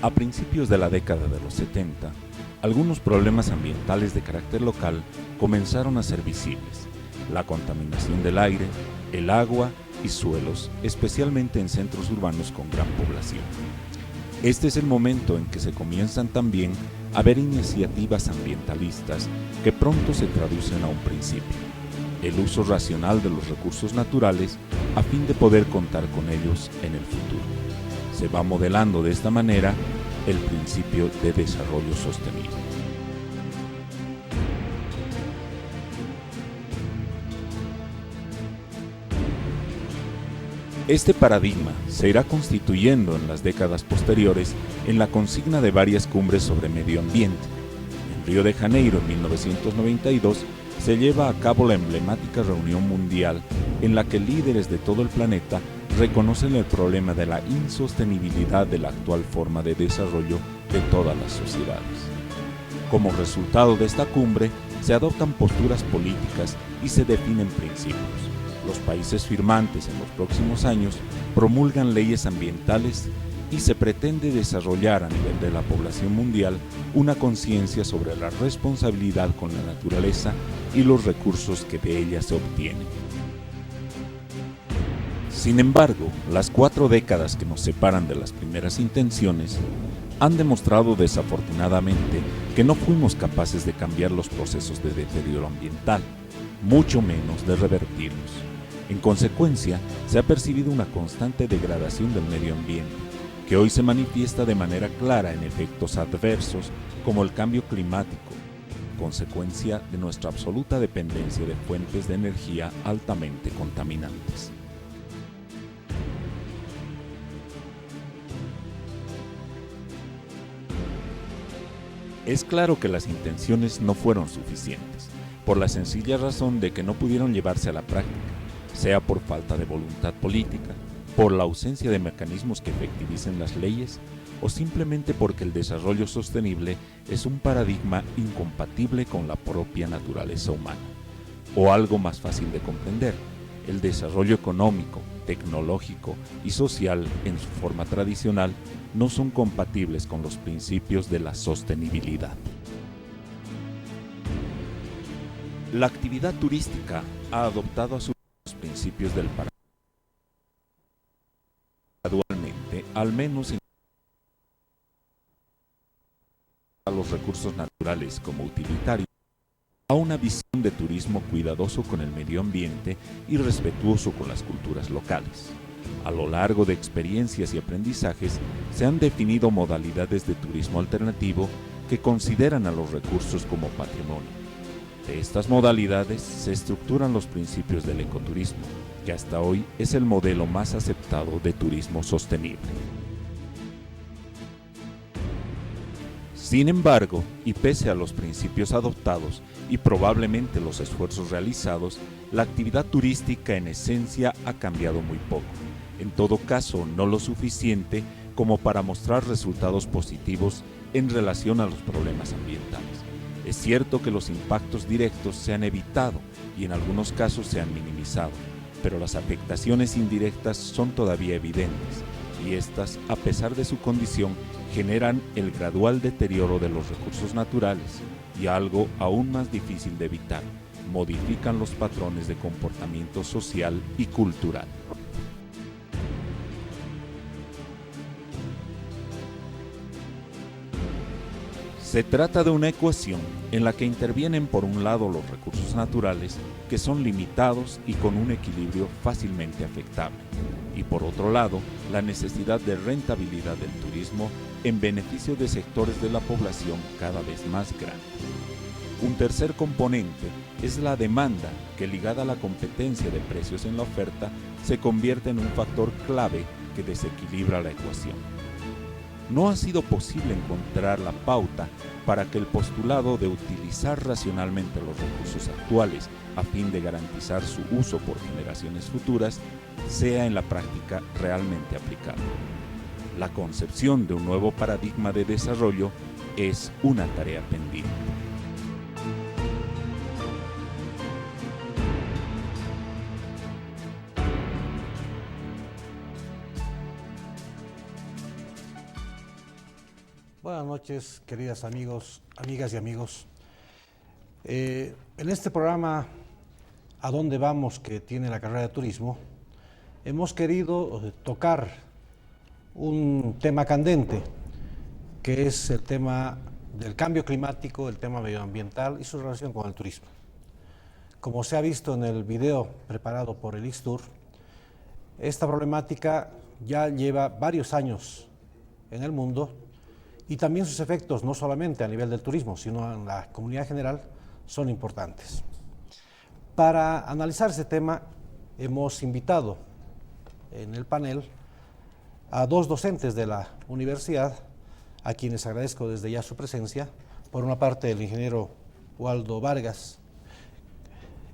A principios de la década de los 70, algunos problemas ambientales de carácter local comenzaron a ser visibles. La contaminación del aire, el agua y suelos, especialmente en centros urbanos con gran población. Este es el momento en que se comienzan también a ver iniciativas ambientalistas que pronto se traducen a un principio: el uso racional de los recursos naturales a fin de poder contar con ellos en el futuro. Se va modelando de esta manera el principio de desarrollo sostenible. Este paradigma se irá constituyendo en las décadas posteriores en la consigna de varias cumbres sobre medio ambiente. En Río de Janeiro, en 1992, se lleva a cabo la emblemática reunión mundial en la que líderes de todo el planeta reconocen el problema de la insostenibilidad de la actual forma de desarrollo de todas las sociedades. Como resultado de esta cumbre, se adoptan posturas políticas y se definen principios. Los países firmantes en los próximos años promulgan leyes ambientales y se pretende desarrollar a nivel de la población mundial una conciencia sobre la responsabilidad con la naturaleza y los recursos que de ella se obtienen. Sin embargo, las 4 décadas que nos separan de las primeras intenciones han demostrado desafortunadamente que no fuimos capaces de cambiar los procesos de deterioro ambiental, mucho menos de revertirlos. En consecuencia, se ha percibido una constante degradación del medio ambiente, que hoy se manifiesta de manera clara en efectos adversos como el cambio climático, consecuencia de nuestra absoluta dependencia de fuentes de energía altamente contaminantes. Es claro que las intenciones no fueron suficientes, por la sencilla razón de que no pudieron llevarse a la práctica, sea por falta de voluntad política, por la ausencia de mecanismos que efectivicen las leyes, o simplemente porque el desarrollo sostenible es un paradigma incompatible con la propia naturaleza humana. O algo más fácil de comprender, el desarrollo económico, tecnológico y social en su forma tradicional no son compatibles con los principios de la sostenibilidad. La actividad turística ha adoptado a su vez los principios del paradigma gradualmente, al menos en a los recursos naturales como utilitarios, a una visión de turismo cuidadoso con el medio ambiente y respetuoso con las culturas locales. A lo largo de experiencias y aprendizajes se han definido modalidades de turismo alternativo que consideran a los recursos como patrimonio. De estas modalidades se estructuran los principios del ecoturismo, que hasta hoy es el modelo más aceptado de turismo sostenible. Sin embargo, y pese a los principios adoptados y probablemente los esfuerzos realizados, la actividad turística en esencia ha cambiado muy poco. En todo caso, no lo suficiente como para mostrar resultados positivos en relación a los problemas ambientales. Es cierto que los impactos directos se han evitado y en algunos casos se han minimizado, pero las afectaciones indirectas son todavía evidentes, y estas, a pesar de su condición, generan el gradual deterioro de los recursos naturales y algo aún más difícil de evitar, modifican los patrones de comportamiento social y cultural. Se trata de una ecuación en la que intervienen por un lado los recursos naturales, que son limitados y con un equilibrio fácilmente afectable, y por otro lado, la necesidad de rentabilidad del turismo en beneficio de sectores de la población cada vez más grandes. Un tercer componente es la demanda, que ligada a la competencia de precios en la oferta, se convierte en un factor clave que desequilibra la ecuación. No ha sido posible encontrar la pauta para que el postulado de utilizar racionalmente los recursos actuales a fin de garantizar su uso por generaciones futuras sea en la práctica realmente aplicable. La concepción de un nuevo paradigma de desarrollo es una tarea pendiente. Buenas noches, queridas amigas y amigos. En este programa, ¿A dónde vamos?, que tiene la carrera de turismo, hemos querido tocar un tema candente, que es el tema del cambio climático, el tema medioambiental y su relación con el turismo. Como se ha visto en el video preparado por el ISTUR, esta problemática ya lleva varios años en el mundo y también sus efectos, no solamente a nivel del turismo, sino en la comunidad general, son importantes. Para analizar ese tema, hemos invitado en el panel a dos docentes de la universidad, a quienes agradezco desde ya su presencia. Por una parte, el ingeniero Waldo Vargas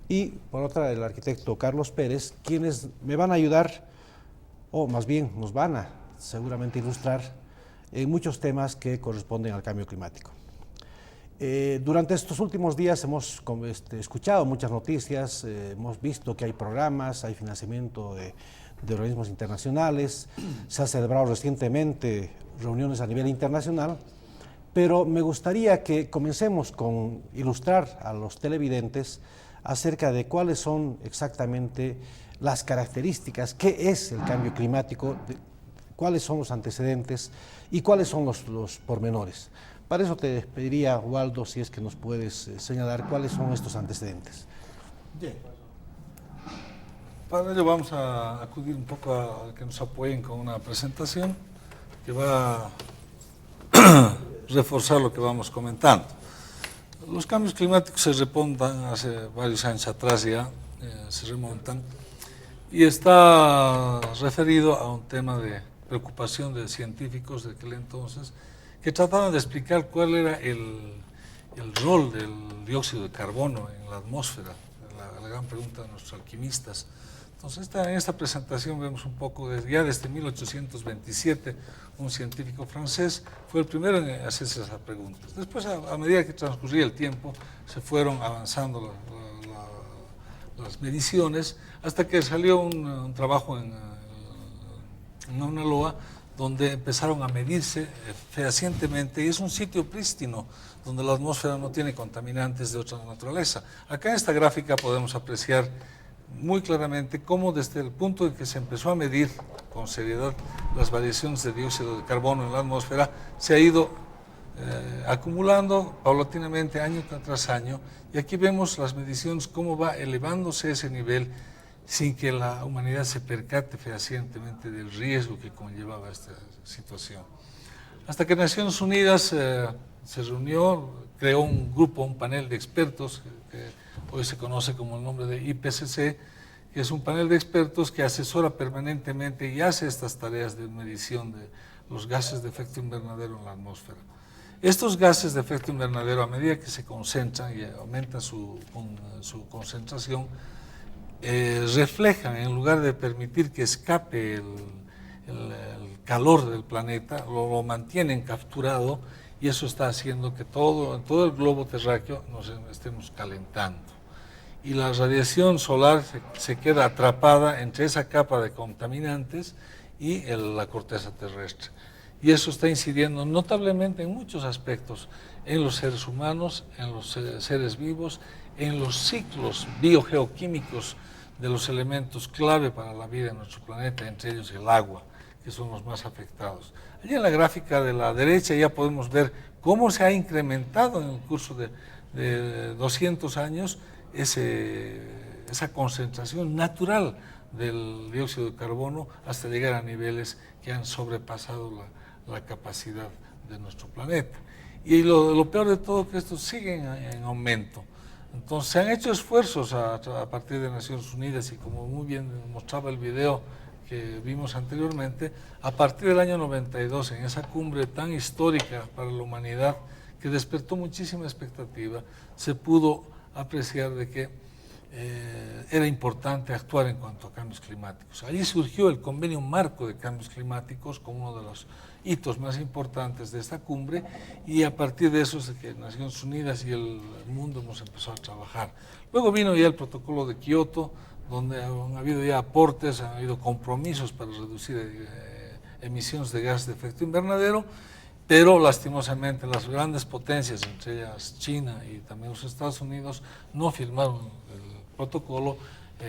y por otra, el arquitecto Carlos Pérez, quienes me van a ayudar, o más bien nos van a seguramente ilustrar en muchos temas que corresponden al cambio climático. Durante estos últimos días hemos escuchado muchas noticias, hemos visto que hay programas, hay financiamiento de organismos internacionales, se han celebrado recientemente reuniones a nivel internacional, pero me gustaría que comencemos con ilustrar a los televidentes acerca de cuáles son exactamente las características, qué es el cambio climático, cuáles son los antecedentes y cuáles son los pormenores. Para eso te pediría, Waldo, si es que nos puedes señalar cuáles son estos antecedentes. Bien. Para ello vamos a acudir un poco a que nos apoyen con una presentación que va a reforzar lo que vamos comentando. Los cambios climáticos se remontan hace varios años atrás ya, se remontan, y está referido a un tema de preocupación de científicos de aquel entonces, que trataban de explicar cuál era el rol del dióxido de carbono en la atmósfera, la gran pregunta de nuestros alquimistas. Entonces, en esta presentación vemos un poco, ya desde 1827, un científico francés fue el primero en hacerse esas preguntas. Después, a medida que transcurría el tiempo, se fueron avanzando las mediciones, hasta que salió un trabajo en Mauna Loa, donde empezaron a medirse fehacientemente, y es un sitio prístino, donde la atmósfera no tiene contaminantes de otra naturaleza. Acá en esta gráfica podemos apreciar muy claramente cómo desde el punto en que se empezó a medir con seriedad las variaciones de dióxido de carbono en la atmósfera, se ha ido acumulando paulatinamente año tras año, y aquí vemos las mediciones, cómo va elevándose ese nivel sin que la humanidad se percate fehacientemente del riesgo que conllevaba esta situación. Hasta que Naciones Unidas se reunió, creó un grupo, un panel de expertos, que hoy se conoce como el nombre de IPCC, que es un panel de expertos que asesora permanentemente y hace estas tareas de medición de los gases de efecto invernadero en la atmósfera. Estos gases de efecto invernadero, a medida que se concentran y aumenta su concentración, reflejan, en lugar de permitir que escape el calor del planeta, lo mantienen capturado, y eso está haciendo que en todo el globo terráqueo nos estemos calentando. Y la radiación solar se queda atrapada entre esa capa de contaminantes y la corteza terrestre. Y eso está incidiendo notablemente en muchos aspectos, en los seres humanos, en los seres vivos, en los ciclos biogeoquímicos de los elementos clave para la vida en nuestro planeta, entre ellos el agua, que son los más afectados. Allí en la gráfica de la derecha ya podemos ver cómo se ha incrementado en el curso de 200 años esa concentración natural del dióxido de carbono, hasta llegar a niveles que han sobrepasado la capacidad de nuestro planeta. Y lo peor de todo es que estos siguen en aumento. Entonces, se han hecho esfuerzos a partir de Naciones Unidas, y como muy bien mostraba el video que vimos anteriormente, a partir del año 92, en esa cumbre tan histórica para la humanidad, que despertó muchísima expectativa, se pudo apreciar de que era importante actuar en cuanto a cambios climáticos. Allí surgió el Convenio Marco de Cambios Climáticos como uno de los hitos más importantes de esta cumbre, y a partir de eso es que Naciones Unidas y el mundo hemos empezado a trabajar. Luego vino ya el Protocolo de Kioto, donde han habido ya aportes, han habido compromisos para reducir emisiones de gases de efecto invernadero, pero lastimosamente las grandes potencias, entre ellas China y también los Estados Unidos, no firmaron el protocolo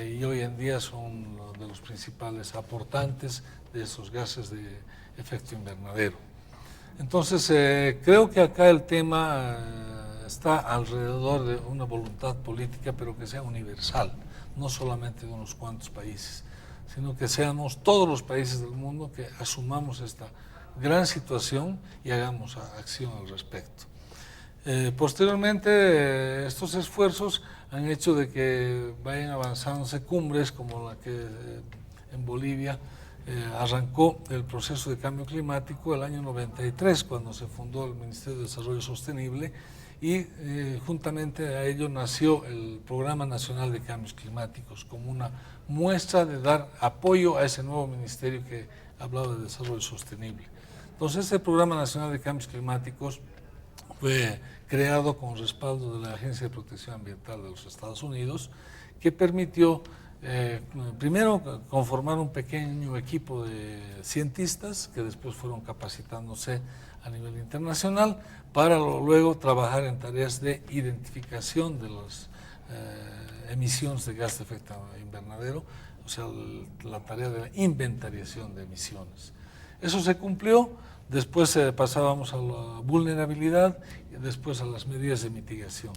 y hoy en día son de los principales aportantes de esos gases de efecto invernadero. Entonces, creo que acá el tema está alrededor de una voluntad política, pero que sea universal, no solamente de unos cuantos países, sino que seamos todos los países del mundo que asumamos esta gran situación y hagamos acción al respecto. Posteriormente, estos esfuerzos han hecho de que vayan avanzándose cumbres como la que en Bolivia arrancó el proceso de cambio climático el año 93, cuando se fundó el Ministerio de Desarrollo Sostenible, y juntamente a ello nació el Programa Nacional de Cambios Climáticos, como una muestra de dar apoyo a ese nuevo ministerio que hablaba de desarrollo sostenible. Entonces, este Programa Nacional de Cambios Climáticos fue creado con respaldo de la Agencia de Protección Ambiental de los Estados Unidos, que permitió primero conformar un pequeño equipo de cientistas que después fueron capacitándose a nivel internacional para luego trabajar en tareas de identificación de las emisiones de gas de efecto invernadero, o sea, la tarea de la inventariación de emisiones. Eso se cumplió, después pasábamos a la vulnerabilidad y después a las medidas de mitigación.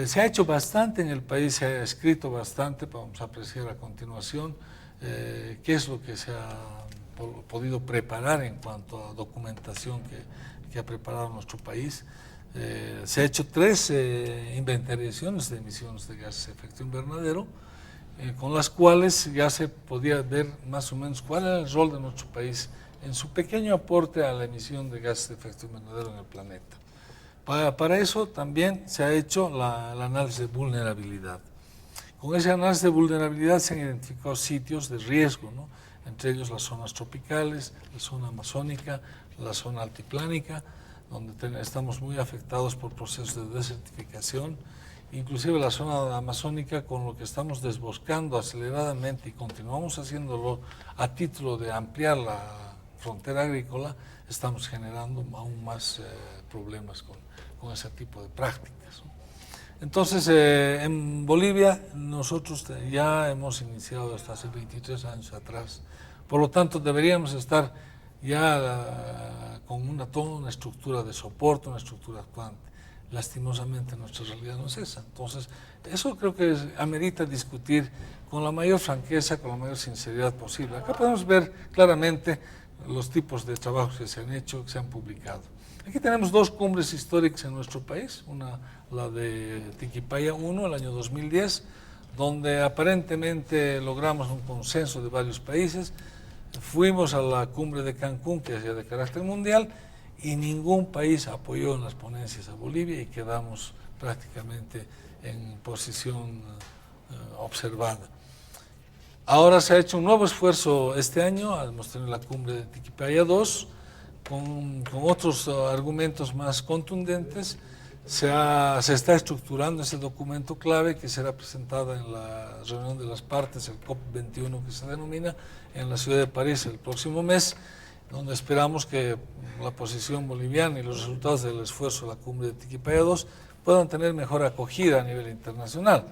Se ha hecho bastante en el país, se ha escrito bastante, vamos a apreciar a continuación qué es lo que se ha podido preparar en cuanto a documentación que ha preparado nuestro país. Se ha hecho 3 inventariaciones de emisiones de gases de efecto invernadero, con las cuales ya se podía ver más o menos cuál era el rol de nuestro país en su pequeño aporte a la emisión de gases de efecto invernadero en el planeta. Para eso también se ha hecho el análisis de vulnerabilidad. Con ese análisis de vulnerabilidad se han identificado sitios de riesgo, ¿no? Entre ellos las zonas tropicales, la zona amazónica, la zona altiplánica, donde estamos muy afectados por procesos de desertificación, inclusive la zona amazónica, con lo que estamos desboscando aceleradamente y continuamos haciéndolo a título de ampliar la frontera agrícola, estamos generando aún más problemas con ese tipo de prácticas, ¿no? Entonces, en Bolivia nosotros ya hemos iniciado esto hace 23 años atrás, por lo tanto deberíamos estar ya con toda una estructura de soporte, una estructura actuante. Lastimosamente nuestra realidad no es esa. Entonces, eso creo que amerita discutir con la mayor franqueza, con la mayor sinceridad posible. Acá podemos ver claramente los tipos de trabajos que se han hecho, que se han publicado. Aquí tenemos 2 cumbres históricas en nuestro país, una la de Tiquipaya 1, el año 2010, donde aparentemente logramos un consenso de varios países. Fuimos a la cumbre de Cancún, que es ya de carácter mundial, y ningún país apoyó en las ponencias a Bolivia y quedamos prácticamente en posición observada. Ahora se ha hecho un nuevo esfuerzo este año, hemos tenido la cumbre de Tiquipaya 2, con otros argumentos más contundentes. Se está estructurando ese documento clave que será presentado en la reunión de las partes, el COP21 que se denomina, en la ciudad de París el próximo mes, donde esperamos que la posición boliviana y los resultados del esfuerzo de la cumbre de Tiquipaya 2 puedan tener mejor acogida a nivel internacional.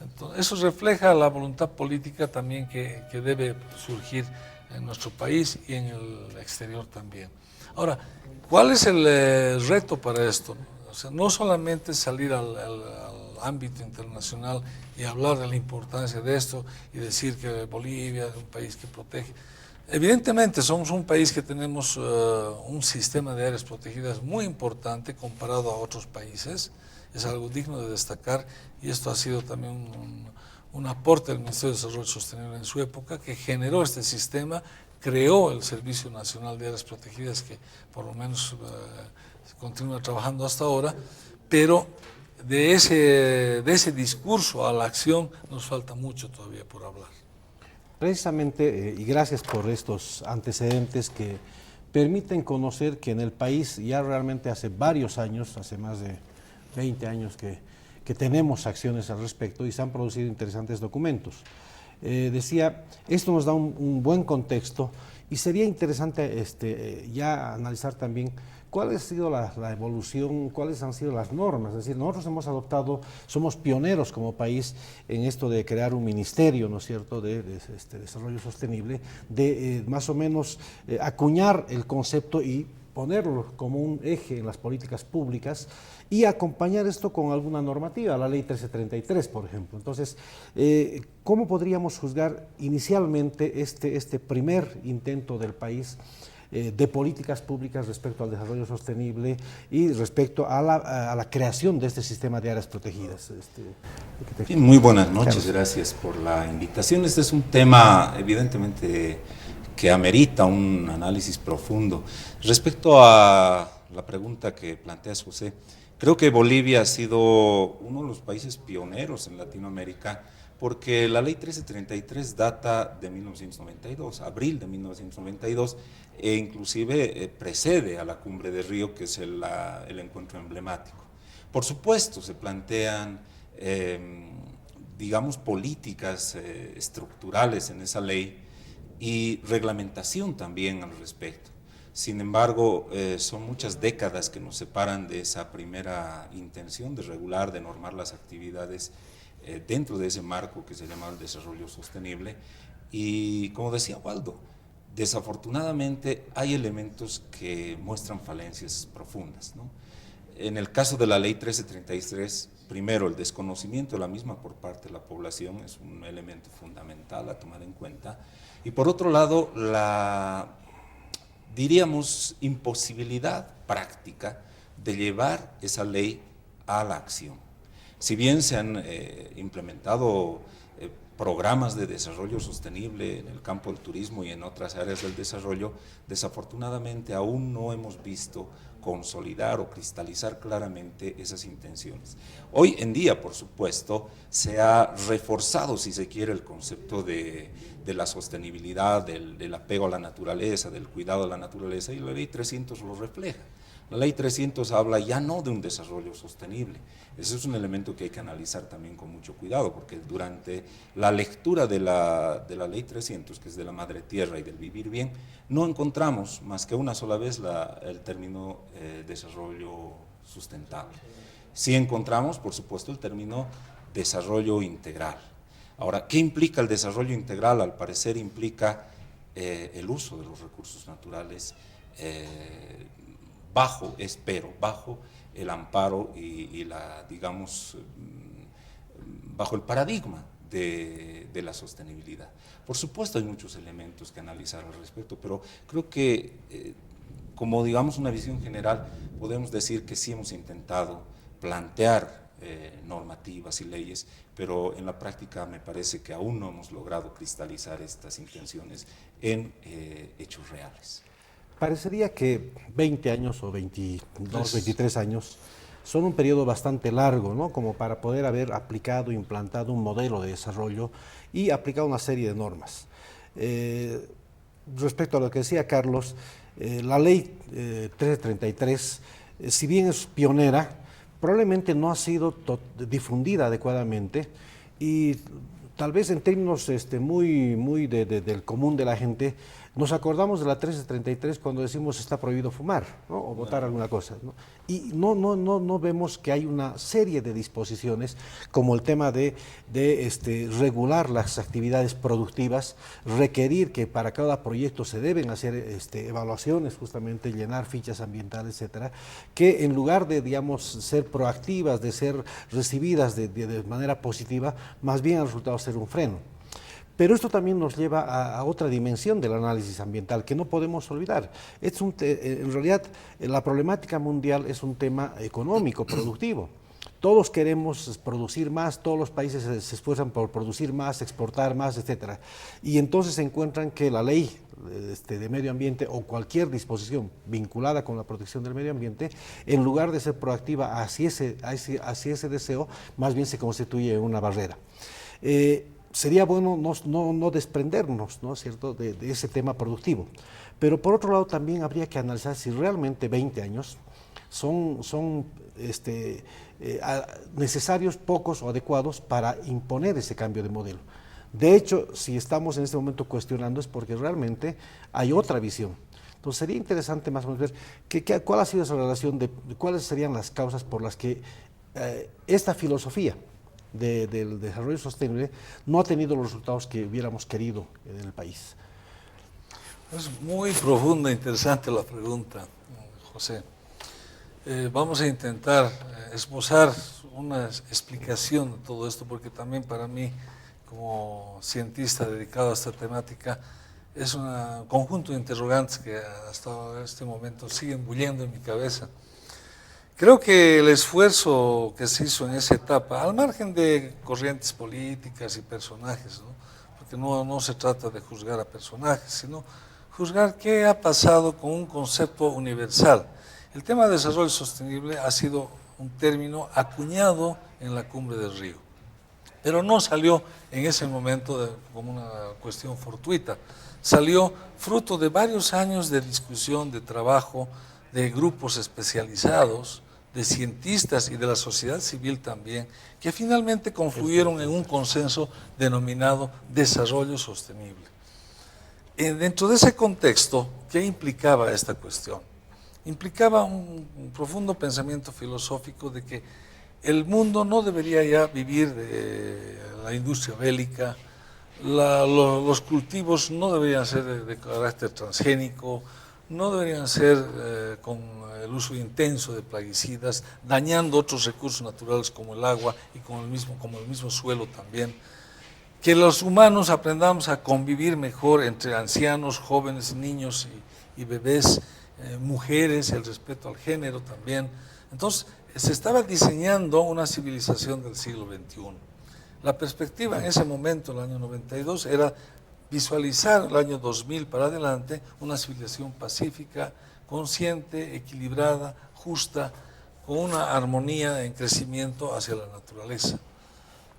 Entonces, eso refleja la voluntad política también que debe surgir en nuestro país y en el exterior también. Ahora, ¿cuál es el reto para esto? O sea, no solamente salir al ámbito internacional y hablar de la importancia de esto y decir que Bolivia es un país que protege. Evidentemente somos un país que tenemos un sistema de áreas protegidas muy importante comparado a otros países, es algo digno de destacar y esto ha sido también un aporte del Ministerio de Desarrollo Sostenible en su época, que generó este sistema, creó el Servicio Nacional de Áreas Protegidas, que por lo menos continúa trabajando hasta ahora, pero de ese discurso a la acción nos falta mucho todavía por hablar. Precisamente, y gracias por estos antecedentes que permiten conocer que en el país ya realmente hace varios años, hace más de 20 años que tenemos acciones al respecto y se han producido interesantes documentos. Decía, esto nos da un buen contexto Y sería interesante ya analizar también cuál ha sido la evolución, cuáles han sido las normas. Es decir, nosotros hemos adoptado, somos pioneros como país en esto de crear un ministerio, ¿no es cierto?, de desarrollo sostenible, de más o menos acuñar el concepto y ponerlo como un eje en las políticas públicas y acompañar esto con alguna normativa, la ley 1333, por ejemplo. Entonces, ¿cómo podríamos juzgar inicialmente este primer intento del país de políticas públicas respecto al desarrollo sostenible y respecto a la creación de este sistema de áreas protegidas? Muy buenas noches, gracias por la invitación. Este es un tema evidentemente que amerita un análisis profundo. Respecto a la pregunta que planteas, José, creo que Bolivia ha sido uno de los países pioneros en Latinoamérica, porque la ley 1333 data de 1992, abril de 1992, e inclusive precede a la Cumbre de Río, que es el encuentro emblemático. Por supuesto, se plantean, digamos, políticas estructurales en esa ley y reglamentación también al respecto. Sin embargo, son muchas décadas que nos separan de esa primera intención de regular, de normar las actividades dentro de ese marco que se llama el desarrollo sostenible. Y como decía Waldo, desafortunadamente hay elementos que muestran falencias profundas, ¿no? En el caso de la ley 1333, primero, el desconocimiento de la misma por parte de la población es un elemento fundamental a tomar en cuenta. Y por otro lado, diríamos, imposibilidad práctica de llevar esa ley a la acción. Si bien se han implementado programas de desarrollo sostenible en el campo del turismo y en otras áreas del desarrollo, desafortunadamente aún no hemos visto consolidar o cristalizar claramente esas intenciones. Hoy en día, por supuesto, se ha reforzado, si se quiere, el concepto de la sostenibilidad, del apego a la naturaleza, del cuidado de la naturaleza, y la ley 300 lo refleja. La ley 300 habla ya no de un desarrollo sostenible. Ese es un elemento que hay que analizar también con mucho cuidado, porque durante la lectura de la ley 300, que es de la madre tierra y del vivir bien, no encontramos más que una sola vez el término desarrollo sustentable. Sí encontramos, por supuesto, el término desarrollo integral. Ahora, ¿qué implica el desarrollo integral? Al parecer implica el uso de los recursos naturales bajo el amparo y digamos, bajo el paradigma de la sostenibilidad. Por supuesto hay muchos elementos que analizar al respecto, pero creo que como digamos una visión general podemos decir que sí hemos intentado plantear normativas y leyes, pero en la práctica me parece que aún no hemos logrado cristalizar estas intenciones en hechos reales. Parecería que 20 años o 22, 23 años son un periodo bastante largo, ¿no?, como para poder haber aplicado, implantado un modelo de desarrollo y aplicado una serie de normas. Respecto a lo que decía Carlos, la ley 1333, si bien es pionera, probablemente no ha sido difundida adecuadamente y tal vez en términos muy del común de la gente, nos acordamos de la 1333 cuando decimos está prohibido fumar, ¿no?, o botar alguna cosa, ¿no? Y no vemos que hay una serie de disposiciones como el tema de regular las actividades productivas, requerir que para cada proyecto se deben hacer evaluaciones, justamente llenar fichas ambientales, etcétera, que en lugar de, digamos, ser proactivas, de ser recibidas de manera positiva, más bien ha resultado ser un freno. Pero esto también nos lleva a otra dimensión del análisis ambiental que no podemos olvidar. En realidad, la problemática mundial es un tema económico, productivo. Todos queremos producir más, todos los países se esfuerzan por producir más, exportar más, etcétera. Y entonces se encuentran que la ley de medio ambiente o cualquier disposición vinculada con la protección del medio ambiente, en lugar de ser proactiva hacia ese deseo, más bien se constituye en una barrera. Sería bueno no desprendernos, ¿no es cierto?, de ese tema productivo. Pero por otro lado también habría que analizar si realmente 20 años son necesarios, pocos o adecuados para imponer ese cambio de modelo. De hecho, si estamos en este momento cuestionando es porque realmente hay otra visión. Entonces sería interesante más o menos ver cuál ha sido esa relación, de cuáles serían las causas por las que esta filosofía del desarrollo sostenible no ha tenido los resultados que hubiéramos querido en el país. Es muy profunda e interesante la pregunta, José. Vamos a intentar esbozar una explicación de todo esto, porque también para mí, como cientista dedicado a esta temática, es un conjunto de interrogantes que hasta este momento siguen bulliendo en mi cabeza. Creo que el esfuerzo que se hizo en esa etapa, al margen de corrientes políticas y personajes, ¿no? Porque no se trata de juzgar a personajes, sino juzgar qué ha pasado con un concepto universal. El tema de desarrollo sostenible ha sido un término acuñado en la Cumbre del Río, pero no salió en ese momento como una cuestión fortuita. Salió fruto de varios años de discusión, de trabajo, de grupos especializados, de cientistas y de la sociedad civil también, que finalmente confluyeron en un consenso denominado desarrollo sostenible. Dentro de ese contexto, ¿qué implicaba esta cuestión? Implicaba un profundo pensamiento filosófico de que el mundo no debería ya vivir de la industria bélica, los cultivos no deberían ser de carácter transgénico, no deberían ser con el uso intenso de plaguicidas, dañando otros recursos naturales como el agua y como el mismo suelo también. Que los humanos aprendamos a convivir mejor entre ancianos, jóvenes, niños y bebés, mujeres, el respeto al género también. Entonces, se estaba diseñando una civilización del siglo XXI. La perspectiva en ese momento, en el año 92, era visualizar el año 2000 para adelante una civilización pacífica, consciente, equilibrada, justa, con una armonía en crecimiento hacia la naturaleza.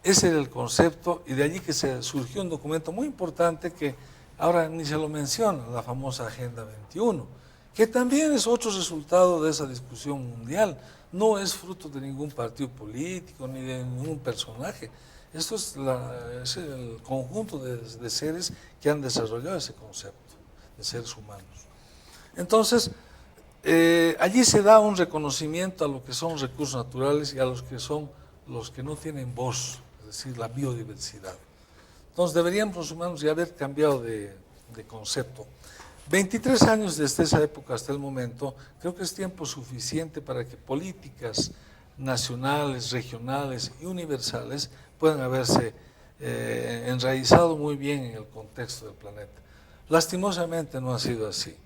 Ese era el concepto, y de allí que se surgió un documento muy importante que ahora ni se lo menciona, la famosa Agenda 21, que también es otro resultado de esa discusión mundial. No es fruto de ningún partido político ni de ningún personaje. Esto es el conjunto de seres que han desarrollado ese concepto de seres humanos. Entonces, allí se da un reconocimiento a lo que son recursos naturales y a los que son los que no tienen voz, es decir, la biodiversidad. Entonces, deberíamos los humanos ya haber cambiado de concepto. 23 años desde esa época hasta el momento, creo que es tiempo suficiente para que políticas nacionales, regionales y universales puedan haberse enraizado muy bien en el contexto del planeta. Lastimosamente no ha sido así.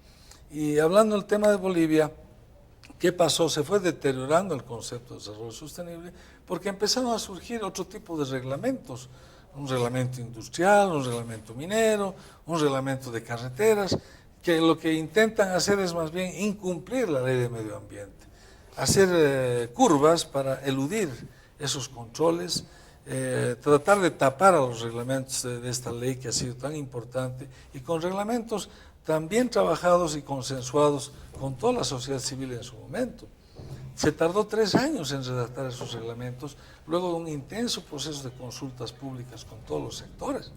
Y hablando del tema de Bolivia, ¿qué pasó? Se fue deteriorando el concepto de desarrollo sostenible porque empezaron a surgir otro tipo de reglamentos, un reglamento industrial, un reglamento minero, un reglamento de carreteras, que lo que intentan hacer es más bien incumplir la ley de medio ambiente, hacer curvas para eludir esos controles, tratar de tapar a los reglamentos de esta ley que ha sido tan importante, y con reglamentos tan bien trabajados y consensuados con toda la sociedad civil en su momento. Se tardó 3 años en redactar esos reglamentos, luego de un intenso proceso de consultas públicas con todos los sectores.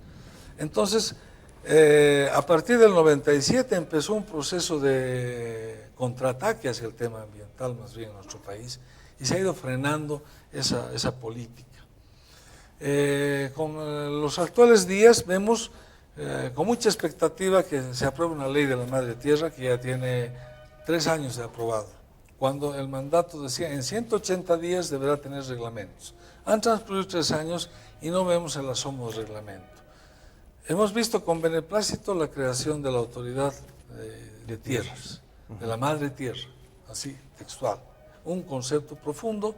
Entonces, a partir del 97 empezó un proceso de contraataque hacia el tema ambiental, más bien en nuestro país, y se ha ido frenando esa política. Con los actuales días vemos con mucha expectativa que se apruebe una ley de la Madre Tierra que ya tiene 3 años de aprobada, cuando el mandato decía en 180 días deberá tener reglamentos. Han transcurrido 3 años y no vemos el asomo del reglamento. Hemos visto con beneplácito la creación de la autoridad de tierras, de la Madre Tierra, así textual. Un concepto profundo,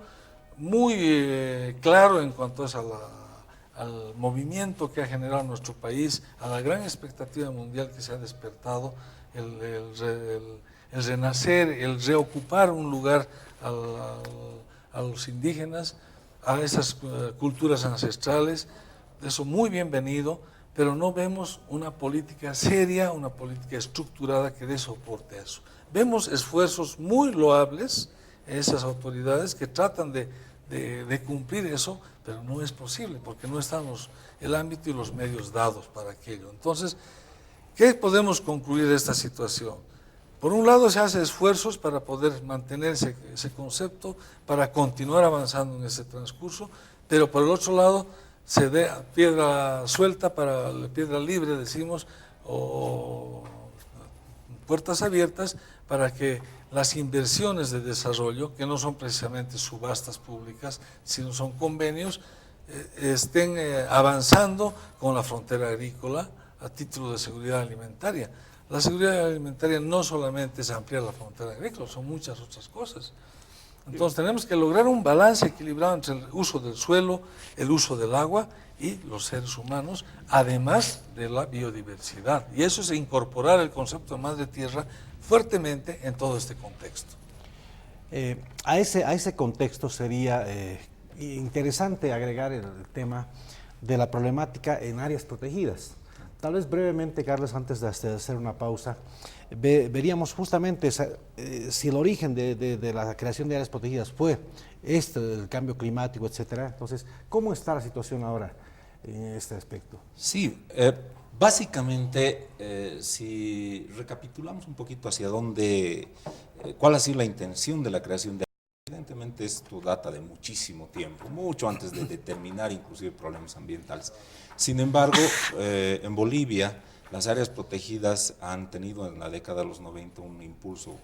muy claro en cuanto es al movimiento que ha generado nuestro país, a la gran expectativa mundial que se ha despertado, el renacer, el reocupar un lugar a los indígenas, a esas culturas ancestrales. Eso muy bienvenido, pero no vemos una política seria, una política estructurada que dé soporte a eso. Vemos esfuerzos muy loables en esas autoridades que tratan de cumplir eso, pero no es posible porque no están el ámbito y los medios dados para aquello. Entonces, ¿qué podemos concluir de esta situación? Por un lado, se hacen esfuerzos para poder mantener ese concepto, para continuar avanzando en ese transcurso, pero por el otro lado, se dé piedra suelta para la piedra libre, decimos, o puertas abiertas para que las inversiones de desarrollo, que no son precisamente subastas públicas, sino son convenios, estén avanzando con la frontera agrícola a título de seguridad alimentaria. La seguridad alimentaria no solamente es ampliar la frontera agrícola, son muchas otras cosas. Entonces tenemos que lograr un balance equilibrado entre el uso del suelo, el uso del agua y los seres humanos, además de la biodiversidad. Y eso es incorporar el concepto de madre tierra fuertemente en todo este contexto. A ese contexto sería interesante agregar el tema de la problemática en áreas protegidas. Tal vez brevemente, Carlos, antes de hacer una pausa, veríamos justamente si el origen de la creación de áreas protegidas fue el cambio climático, etcétera. Entonces, ¿cómo está la situación ahora en este aspecto? Sí, básicamente, si recapitulamos un poquito hacia dónde, cuál ha sido la intención de la creación de evidentemente esto data de muchísimo tiempo, mucho antes de determinar inclusive problemas ambientales. Sin embargo, en Bolivia, las áreas protegidas han tenido en la década de los 90 un impulso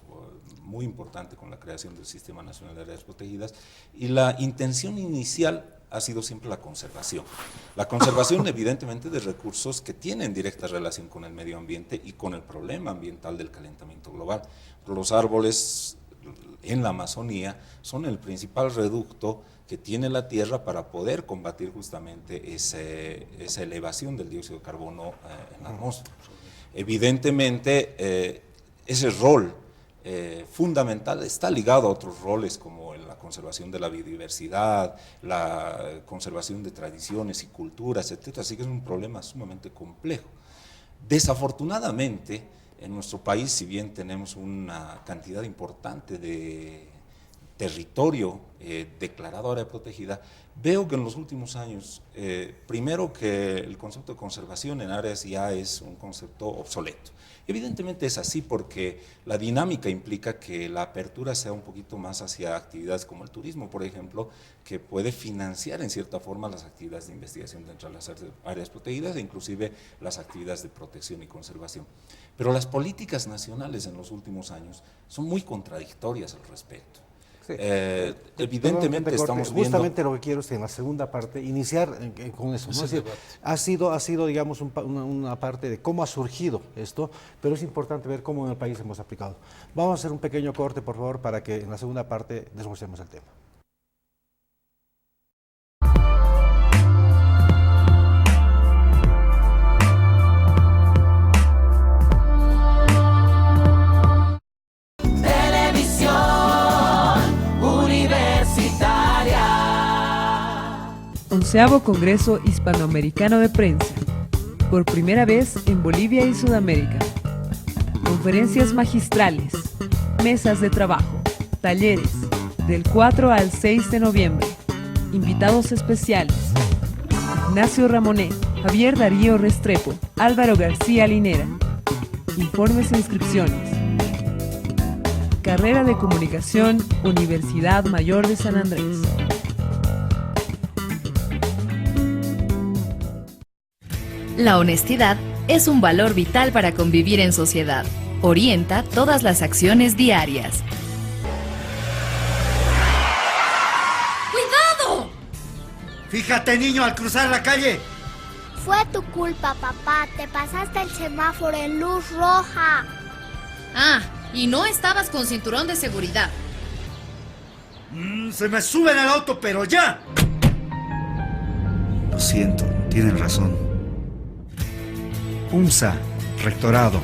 muy importante con la creación del Sistema Nacional de Áreas Protegidas, y la intención inicial ha sido siempre la conservación. La conservación evidentemente de recursos que tienen directa relación con el medio ambiente y con el problema ambiental del calentamiento global. Los árboles en la Amazonía son el principal reducto que tiene la Tierra para poder combatir justamente esa elevación del dióxido de carbono en la atmósfera. Evidentemente, ese rol fundamental está ligado a otros roles como la conservación de la biodiversidad, la conservación de tradiciones y culturas, etc. Así que es un problema sumamente complejo. Desafortunadamente, en nuestro país, si bien tenemos una cantidad importante de territorio declarado área protegida, veo que en los últimos años, primero que el concepto de conservación en áreas ya es un concepto obsoleto. Evidentemente es así porque la dinámica implica que la apertura sea un poquito más hacia actividades como el turismo, por ejemplo, que puede financiar en cierta forma las actividades de investigación dentro de las áreas protegidas e inclusive las actividades de protección y conservación. Pero las políticas nacionales en los últimos años son muy contradictorias al respecto. Sí. Evidentemente estamos viendo... Justamente lo que quiero es en la segunda parte iniciar con eso, ¿no? Es decir, ha sido digamos, una parte de cómo ha surgido esto, pero es importante ver cómo en el país hemos aplicado. Vamos a hacer un pequeño corte, por favor, para que en la segunda parte desglosemos el tema. Onceavo Congreso Hispanoamericano de Prensa, por primera vez en Bolivia y Sudamérica. Conferencias magistrales, mesas de trabajo, talleres, del 4 al 6 de noviembre. Invitados especiales: Ignacio Ramonet, Javier Darío Restrepo, Álvaro García Linera. Informes e inscripciones. Carrera de Comunicación, Universidad Mayor de San Andrés. La honestidad es un valor vital para convivir en sociedad. Orienta todas las acciones diarias. ¡Cuidado! Fíjate, niño, al cruzar la calle. Fue tu culpa, papá. Te pasaste el semáforo en luz roja. Ah, y no estabas con cinturón de seguridad. Se me suben al auto, pero ya. Lo siento, tienen razón. UNSA, Rectorado,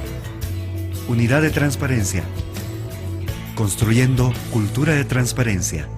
Unidad de Transparencia, construyendo cultura de transparencia.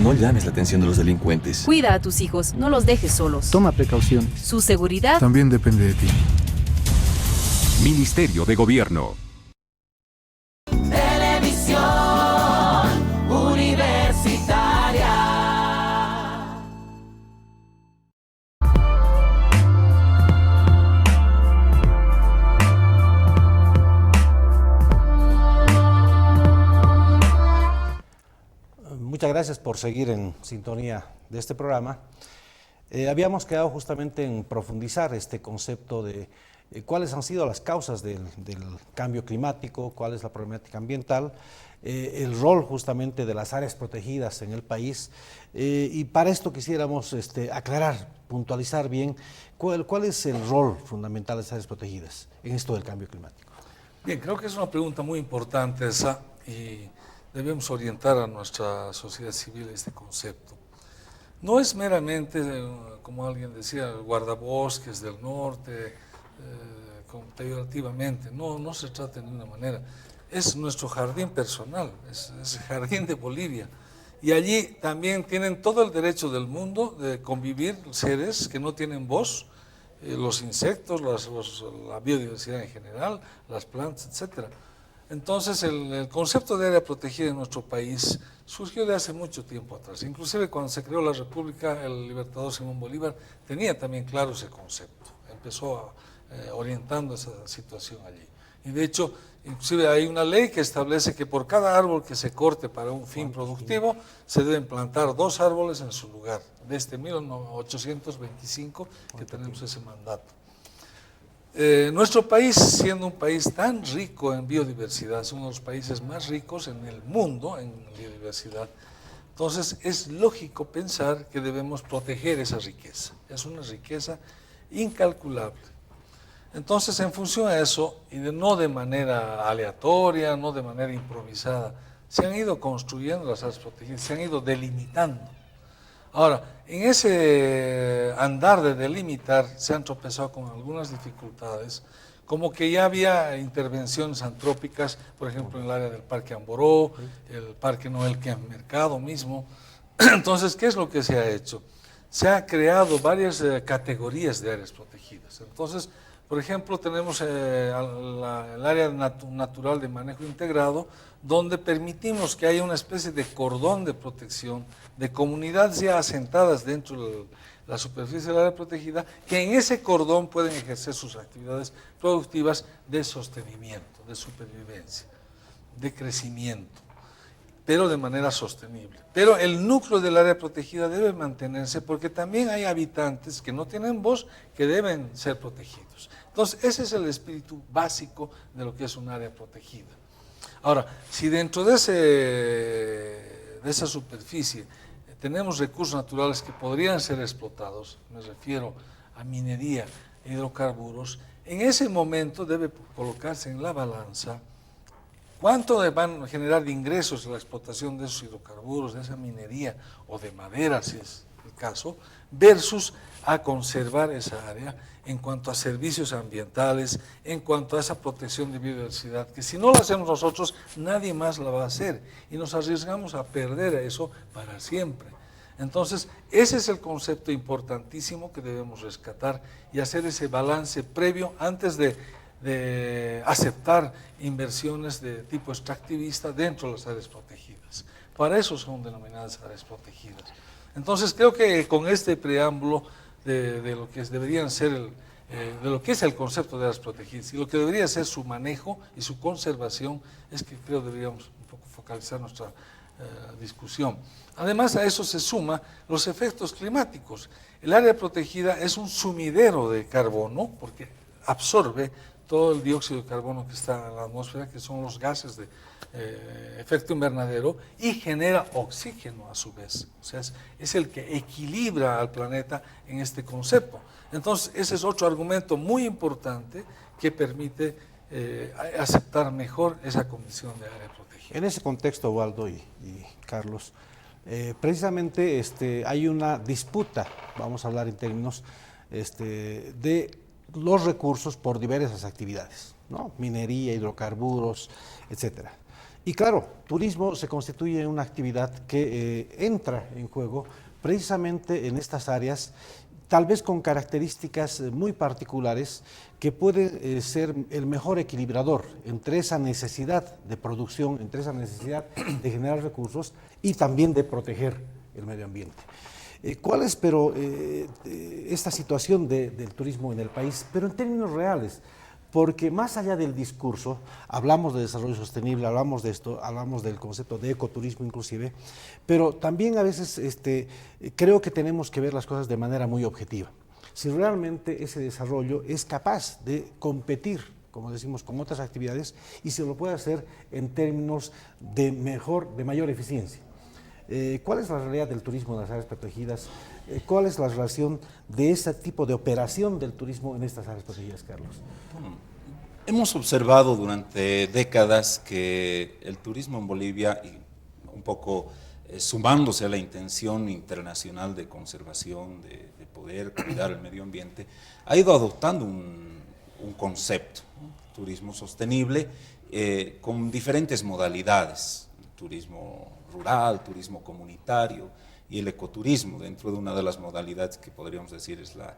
No llames la atención de los delincuentes. Cuida a tus hijos, no los dejes solos. Toma precauciones. Su seguridad también depende de ti. Ministerio de Gobierno. Televisión Universitaria. Muchas gracias por seguir en sintonía de este programa. Habíamos quedado justamente en profundizar este concepto de cuáles han sido las causas del cambio climático, cuál es la problemática ambiental, el rol justamente de las áreas protegidas en el país, y para esto quisiéramos aclarar, puntualizar bien cuál es el rol fundamental de las áreas protegidas en esto del cambio climático. Bien, creo que es una pregunta muy importante esa y debemos orientar a nuestra sociedad civil este concepto. No es meramente, como alguien decía, guardabosques del norte, peyorativamente, no se trata de ninguna manera. Es nuestro jardín personal, es el jardín de Bolivia. Y allí también tienen todo el derecho del mundo de convivir seres que no tienen voz, los insectos, la biodiversidad en general, las plantas, etcétera. Entonces el concepto de área protegida en nuestro país surgió de hace mucho tiempo atrás. Inclusive cuando se creó la República, el libertador Simón Bolívar tenía también claro ese concepto. Empezó orientando esa situación allí. Y de hecho, inclusive hay una ley que establece que por cada árbol que se corte para un fin productivo, se deben plantar 2 árboles en su lugar. Desde 1825 que tenemos ese mandato. Nuestro país, siendo un país tan rico en biodiversidad, es uno de los países más ricos en el mundo en biodiversidad, entonces es lógico pensar que debemos proteger esa riqueza. Es una riqueza incalculable. Entonces, en función a eso, y no de manera aleatoria, no de manera improvisada, se han ido construyendo las áreas protegidas, se han ido delimitando. Ahora, en ese andar de delimitar se han tropezado con algunas dificultades, como que ya había intervenciones antrópicas, por ejemplo en el área del Parque Amboró, el Parque Noel Kempff Mercado mismo. Entonces, ¿qué es lo que se ha hecho? Se ha creado varias categorías de áreas protegidas. Entonces, por ejemplo, tenemos el área natural de manejo integrado, donde permitimos que haya una especie de cordón de protección de comunidades ya asentadas dentro de la superficie del área protegida, que en ese cordón pueden ejercer sus actividades productivas de sostenimiento, de supervivencia, de crecimiento, pero de manera sostenible. Pero el núcleo del área protegida debe mantenerse porque también hay habitantes que no tienen voz que deben ser protegidos. Entonces, ese es el espíritu básico de lo que es un área protegida. Ahora, si dentro de esa superficie tenemos recursos naturales que podrían ser explotados, me refiero a minería, hidrocarburos, en ese momento debe colocarse en la balanza cuánto van a generar de ingresos la explotación de esos hidrocarburos, de esa minería o de madera, si es el caso, versus a conservar esa área en cuanto a servicios ambientales, en cuanto a esa protección de biodiversidad, que si no lo hacemos nosotros, nadie más la va a hacer y nos arriesgamos a perder eso para siempre. Entonces, ese es el concepto importantísimo que debemos rescatar y hacer ese balance previo antes de aceptar inversiones de tipo extractivista dentro de las áreas protegidas. Para eso son denominadas áreas protegidas. Entonces, creo que con este preámbulo de lo que deberían ser de lo que es el concepto de áreas protegidas y lo que debería ser su manejo y su conservación, es que creo deberíamos un poco focalizar nuestra discusión. Además, a eso se suma los efectos climáticos. El área protegida es un sumidero de carbono porque absorbe todo el dióxido de carbono que está en la atmósfera, que son los gases de efecto invernadero, y genera oxígeno a su vez. O sea, es el que equilibra al planeta en este concepto. Entonces, ese es otro argumento muy importante que permite aceptar mejor esa condición de área protegida. En ese contexto, Waldo y Carlos, precisamente hay una disputa, vamos a hablar en términos de los recursos por diversas actividades, ¿no? Minería, hidrocarburos, etcétera. Y claro, turismo se constituye una actividad que entra en juego precisamente en estas áreas, tal vez con características muy particulares, que puede ser el mejor equilibrador entre esa necesidad de producción, entre esa necesidad de generar recursos y también de proteger el medio ambiente. ¿Cuál es, esta situación del turismo en el país, pero en términos reales? Porque más allá del discurso, hablamos de desarrollo sostenible, hablamos de esto, hablamos del concepto de ecoturismo inclusive, pero también a veces creo que tenemos que ver las cosas de manera muy objetiva. Si realmente ese desarrollo es capaz de competir, como decimos, con otras actividades, y se lo puede hacer en términos de mayor eficiencia. ¿Cuál es la realidad del turismo en las áreas protegidas? ¿Cuál es la relación de ese tipo de operación del turismo en estas áreas protegidas, Carlos? Hemos observado durante décadas que el turismo en Bolivia, y un poco sumándose a la intención internacional de conservación, de poder cuidar el medio ambiente, ha ido adoptando un concepto, ¿no? Turismo sostenible, con diferentes modalidades, turismo rural, turismo comunitario y el ecoturismo, dentro de una de las modalidades que podríamos decir es la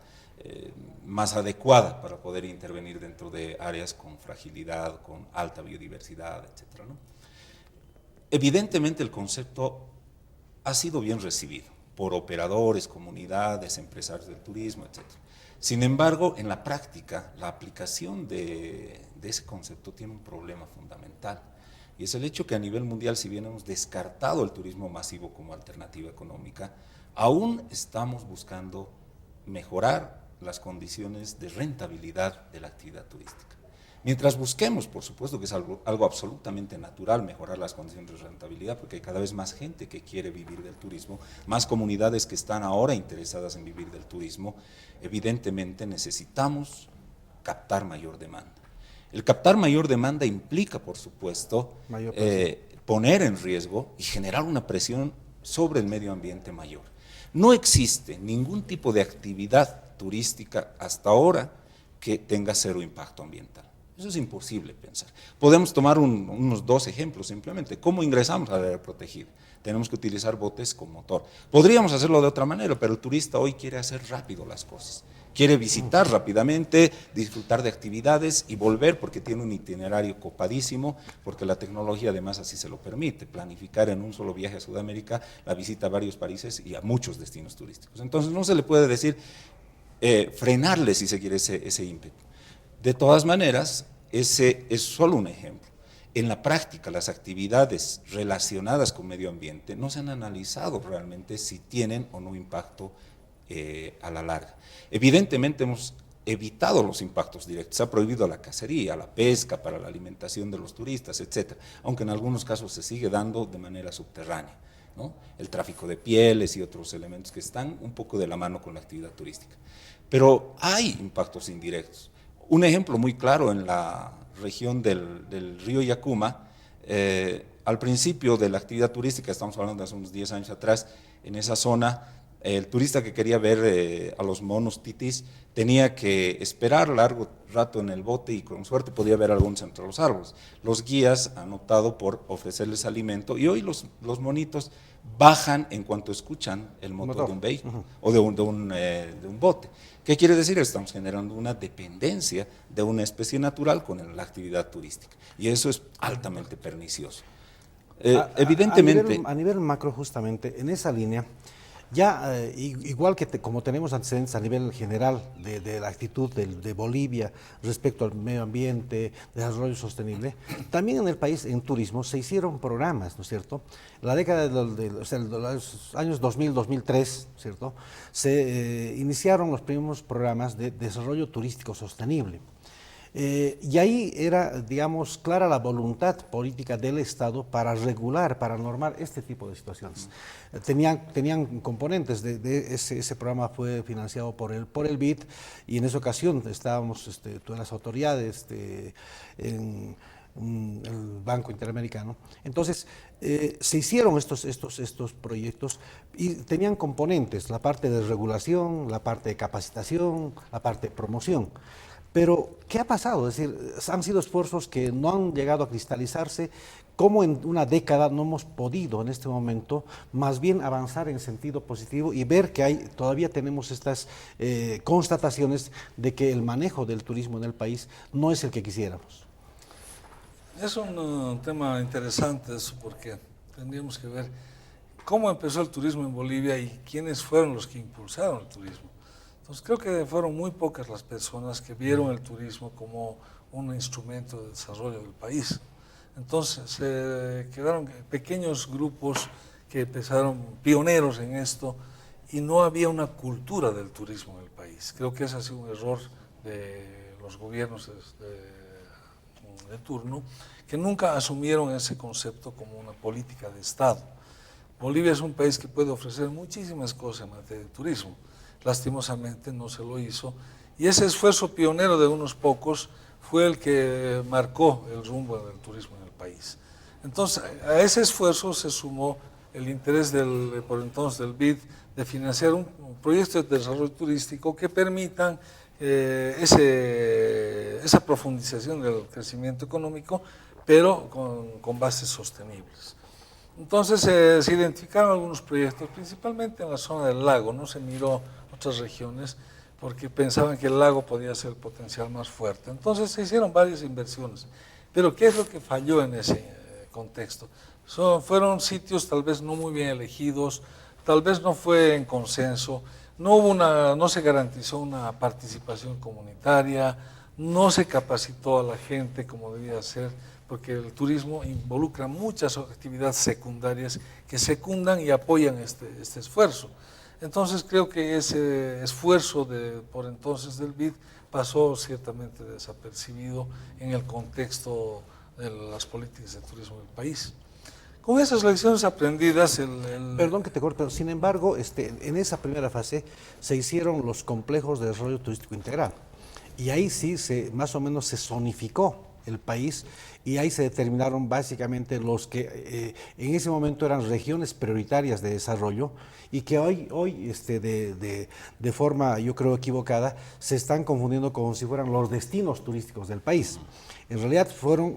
más adecuada para poder intervenir dentro de áreas con fragilidad, con alta biodiversidad, etc., ¿no? Evidentemente el concepto ha sido bien recibido por operadores, comunidades, empresarios del turismo, etc. Sin embargo, en la práctica, la aplicación de ese concepto tiene un problema fundamental. Y es el hecho que a nivel mundial, si bien hemos descartado el turismo masivo como alternativa económica, aún estamos buscando mejorar las condiciones de rentabilidad de la actividad turística. Mientras busquemos, por supuesto que es algo absolutamente natural mejorar las condiciones de rentabilidad, porque hay cada vez más gente que quiere vivir del turismo, más comunidades que están ahora interesadas en vivir del turismo, evidentemente necesitamos captar mayor demanda. El captar mayor demanda implica, por supuesto, poner en riesgo y generar una presión sobre el medio ambiente mayor. No existe ningún tipo de actividad turística hasta ahora que tenga cero impacto ambiental. Eso es imposible pensar. Podemos tomar unos dos ejemplos simplemente. ¿Cómo ingresamos al área protegida? Tenemos que utilizar botes con motor. Podríamos hacerlo de otra manera, pero el turista hoy quiere hacer rápido las cosas. Quiere visitar rápidamente, disfrutar de actividades y volver porque tiene un itinerario copadísimo, porque la tecnología además así se lo permite, planificar en un solo viaje a Sudamérica la visita a varios países y a muchos destinos turísticos. Entonces no se le puede decir frenarle, si se quiere, ese ímpetu. De todas maneras, ese es solo un ejemplo. En la práctica, las actividades relacionadas con medio ambiente no se han analizado realmente si tienen o no impacto a la larga. Evidentemente hemos evitado los impactos directos, se ha prohibido la cacería, la pesca para la alimentación de los turistas, etc., aunque en algunos casos se sigue dando de manera subterránea, ¿no? El tráfico de pieles y otros elementos que están un poco de la mano con la actividad turística. Pero hay impactos indirectos. Un ejemplo muy claro en la región del río Yacuma, al principio de la actividad turística, estamos hablando de hace unos 10 años atrás, en esa zona, el turista que quería ver a los monos titis tenía que esperar largo rato en el bote y con suerte podía ver algunos entre los árboles. Los guías han optado por ofrecerles alimento y hoy los monitos bajan en cuanto escuchan el motor de un vehículo o de un bote. ¿Qué quiere decir? Estamos generando una dependencia de una especie natural con la actividad turística y eso es altamente pernicioso. Evidentemente… A nivel macro, justamente, en esa línea, ya igual que como tenemos antecedentes a nivel general de la actitud de Bolivia respecto al medio ambiente, desarrollo sostenible, también en el país, en turismo, se hicieron programas, ¿no es cierto? En la década de los años 2000-2003, ¿cierto?, se iniciaron los primeros programas de desarrollo turístico sostenible. Y ahí era, digamos, clara la voluntad política del Estado para regular, para normar este tipo de situaciones. Tenían componentes, ese programa fue financiado por el BID y en esa ocasión estábamos, todas las autoridades, en el Banco Interamericano. Entonces, se hicieron estos proyectos y tenían componentes, la parte de regulación, la parte de capacitación, la parte de promoción. Pero, ¿qué ha pasado? Es decir, han sido esfuerzos que no han llegado a cristalizarse. ¿Cómo en una década no hemos podido en este momento más bien avanzar en sentido positivo y ver que todavía tenemos estas constataciones de que el manejo del turismo en el país no es el que quisiéramos? Es un tema interesante eso, porque tendríamos que ver cómo empezó el turismo en Bolivia y quiénes fueron los que impulsaron el turismo. Entonces creo que fueron muy pocas las personas que vieron el turismo como un instrumento de desarrollo del país. Entonces quedaron pequeños grupos que empezaron pioneros en esto y no había una cultura del turismo en el país. Creo que ese ha sido un error de los gobiernos de turno, que nunca asumieron ese concepto como una política de Estado. Bolivia es un país que puede ofrecer muchísimas cosas en materia de turismo. Lastimosamente no se lo hizo, y ese esfuerzo pionero de unos pocos fue el que marcó el rumbo del turismo en el país. Entonces, a ese esfuerzo se sumó el interés por entonces del BID de financiar un proyecto de desarrollo turístico que permitan esa profundización del crecimiento económico, pero con bases sostenibles. Entonces se identificaron algunos proyectos, principalmente en la zona del lago, no se miró otras regiones porque pensaban que el lago podía ser el potencial más fuerte. Entonces se hicieron varias inversiones, pero ¿qué es lo que falló en ese contexto? Fueron sitios tal vez no muy bien elegidos, tal vez no fue en consenso, no se garantizó una participación comunitaria, no se capacitó a la gente como debía ser, porque el turismo involucra muchas actividades secundarias que secundan y apoyan este esfuerzo. Entonces creo que ese esfuerzo por entonces del BID pasó ciertamente desapercibido en el contexto de las políticas de turismo del país. Con esas lecciones aprendidas, Perdón que te corte, pero sin embargo, en esa primera fase se hicieron los complejos de desarrollo turístico integral. Y ahí sí más o menos se zonificó el país, y ahí se determinaron básicamente los que en ese momento eran regiones prioritarias de desarrollo, y que hoy de forma, yo creo, equivocada, se están confundiendo como si fueran los destinos turísticos del país. En realidad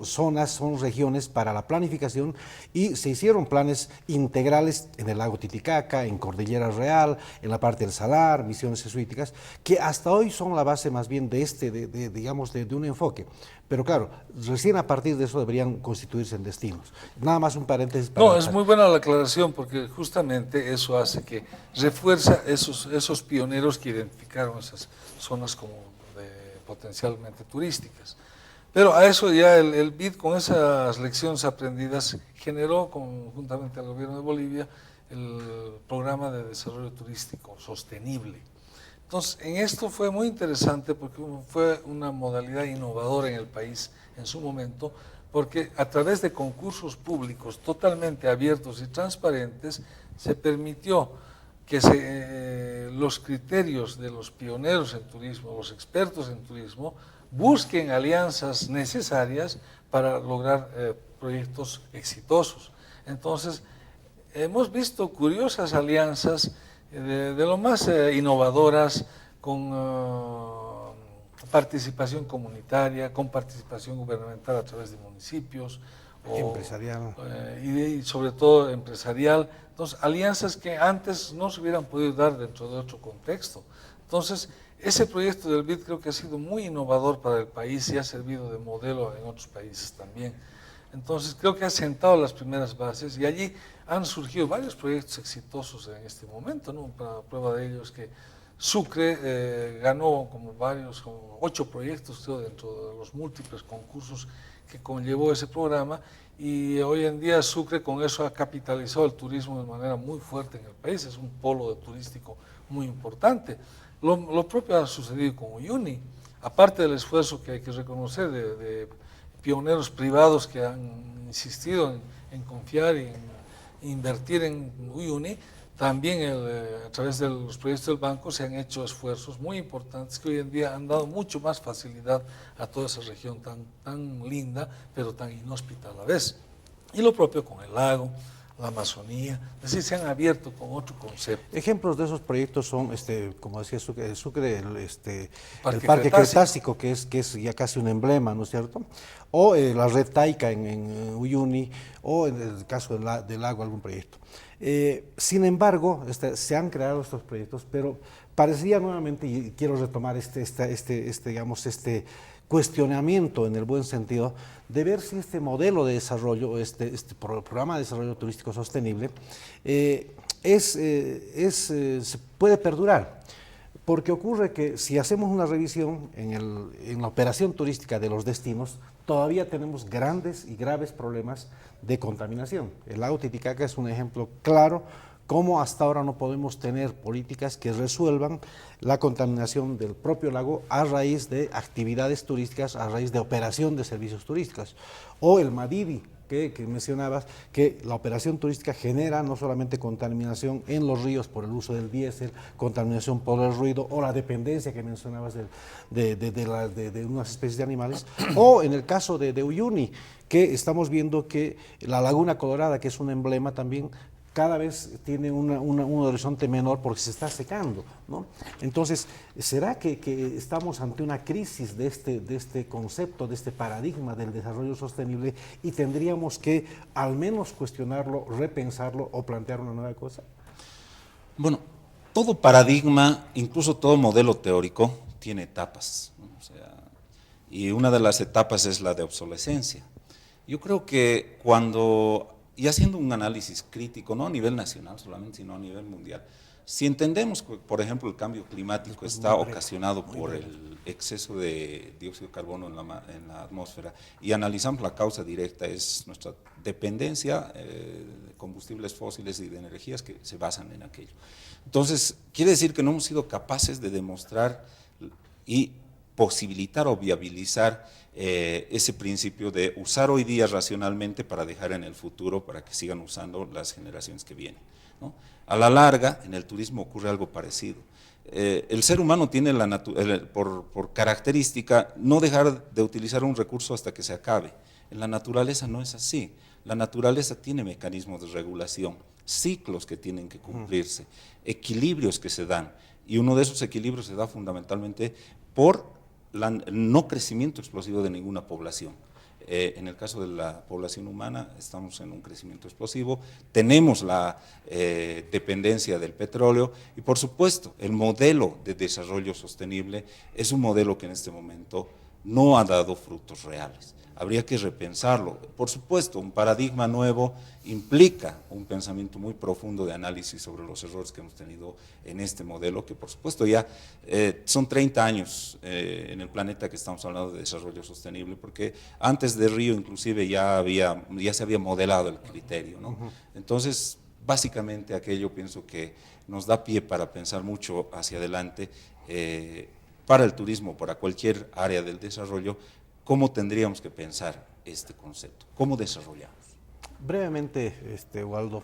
son regiones para la planificación, y se hicieron planes integrales en el lago Titicaca, en Cordillera Real, en la parte del Salar, Misiones Jesuíticas, que hasta hoy son la base más bien de un enfoque. Pero claro, recién a partir de eso deberían constituirse en destinos. Nada más un paréntesis. No, es muy buena la aclaración, porque justamente eso hace que refuerza esos pioneros que identificaron esas zonas como potencialmente turísticas. Pero a eso ya el BID, con esas lecciones aprendidas, generó conjuntamente al gobierno de Bolivia el programa de desarrollo turístico sostenible. Entonces, en esto fue muy interesante porque fue una modalidad innovadora en el país en su momento, porque a través de concursos públicos totalmente abiertos y transparentes se permitió que los criterios de los pioneros en turismo, los expertos en turismo, busquen alianzas necesarias para lograr proyectos exitosos. Entonces, hemos visto curiosas alianzas de lo más innovadoras, con participación comunitaria, con participación gubernamental a través de municipios, empresarial, y sobre todo empresarial. Entonces, alianzas que antes no se hubieran podido dar dentro de otro contexto. Entonces, ese proyecto del BID creo que ha sido muy innovador para el país y ha servido de modelo en otros países también. Entonces creo que ha sentado las primeras bases, y allí han surgido varios proyectos exitosos en este momento, ¿no? Para prueba de ello es que Sucre ganó como 8 proyectos, creo, dentro de los múltiples concursos que conllevó ese programa, y hoy en día Sucre con eso ha capitalizado el turismo de manera muy fuerte en el país, es un polo turístico muy importante. Lo propio ha sucedido con Uyuni, aparte del esfuerzo que hay que reconocer de pioneros privados que han insistido en confiar y en invertir en Uyuni. También a través de los proyectos del banco se han hecho esfuerzos muy importantes que hoy en día han dado mucho más facilidad a toda esa región tan linda, pero tan inhóspita a la vez. Y lo propio con el lago. la Amazonía, es decir, se han abierto con otro concepto. Ejemplos de esos proyectos son, como decía Sucre, el Parque Parque Cretácico. Cretácico, que es ya casi un emblema, ¿no es cierto? O la Red Taica en Uyuni, o en el caso del lago, algún proyecto. Sin embargo, se han creado estos proyectos, pero parecía nuevamente, y quiero retomar digamos, cuestionamiento en el buen sentido, de ver si este modelo de desarrollo, este programa de desarrollo turístico sostenible, se puede perdurar. Porque ocurre que si hacemos una revisión en la operación turística de los destinos, todavía tenemos grandes y graves problemas de contaminación. El lago Titicaca es un ejemplo claro cómo hasta ahora no podemos tener políticas que resuelvan la contaminación del propio lago a raíz de actividades turísticas, a raíz de operación de servicios turísticos. O el Madidi, que mencionabas, que la operación turística genera no solamente contaminación en los ríos por el uso del diésel, contaminación por el ruido o la dependencia que mencionabas de unas especies de animales, o en el caso de Uyuni, que estamos viendo que la Laguna Colorada, que es un emblema también, cada vez tiene un horizonte menor porque se está secando, ¿no? Entonces, ¿será que estamos ante una crisis de este concepto, de este paradigma del desarrollo sostenible y tendríamos que al menos cuestionarlo, repensarlo o plantear una nueva cosa? Bueno, todo paradigma, incluso todo modelo teórico, tiene etapas, ¿no? O sea, y una de las etapas es la de obsolescencia. Yo creo que y haciendo un análisis crítico, no a nivel nacional solamente, sino a nivel mundial, si entendemos que, por ejemplo, el cambio climático está ocasionado por el exceso de dióxido de carbono en la atmósfera y analizamos la causa directa, es nuestra dependencia de combustibles fósiles y de energías que se basan en aquello. Entonces, quiere decir que no hemos sido capaces de demostrar y posibilitar o viabilizar ese principio de usar hoy día racionalmente para dejar en el futuro para que sigan usando las generaciones que vienen, ¿no? A la larga, en el turismo ocurre algo parecido. El ser humano tiene por característica no dejar de utilizar un recurso hasta que se acabe. En la naturaleza no es así. La naturaleza tiene mecanismos de regulación, ciclos que tienen que cumplirse, equilibrios que se dan, y uno de esos equilibrios se da fundamentalmente por el no crecimiento explosivo de ninguna población. En el caso de la población humana estamos en un crecimiento explosivo, tenemos la dependencia del petróleo y por supuesto el modelo de desarrollo sostenible es un modelo que en este momento no ha dado frutos reales. Habría que repensarlo. Por supuesto, un paradigma nuevo implica un pensamiento muy profundo de análisis sobre los errores que hemos tenido en este modelo, que por supuesto ya son 30 años en el planeta que estamos hablando de desarrollo sostenible, porque antes de Río inclusive ya se había modelado el criterio, ¿no? Entonces, básicamente aquello pienso que nos da pie para pensar mucho hacia adelante para el turismo, para cualquier área del desarrollo. ¿Cómo tendríamos que pensar este concepto? ¿Cómo desarrollamos? Brevemente, Waldo,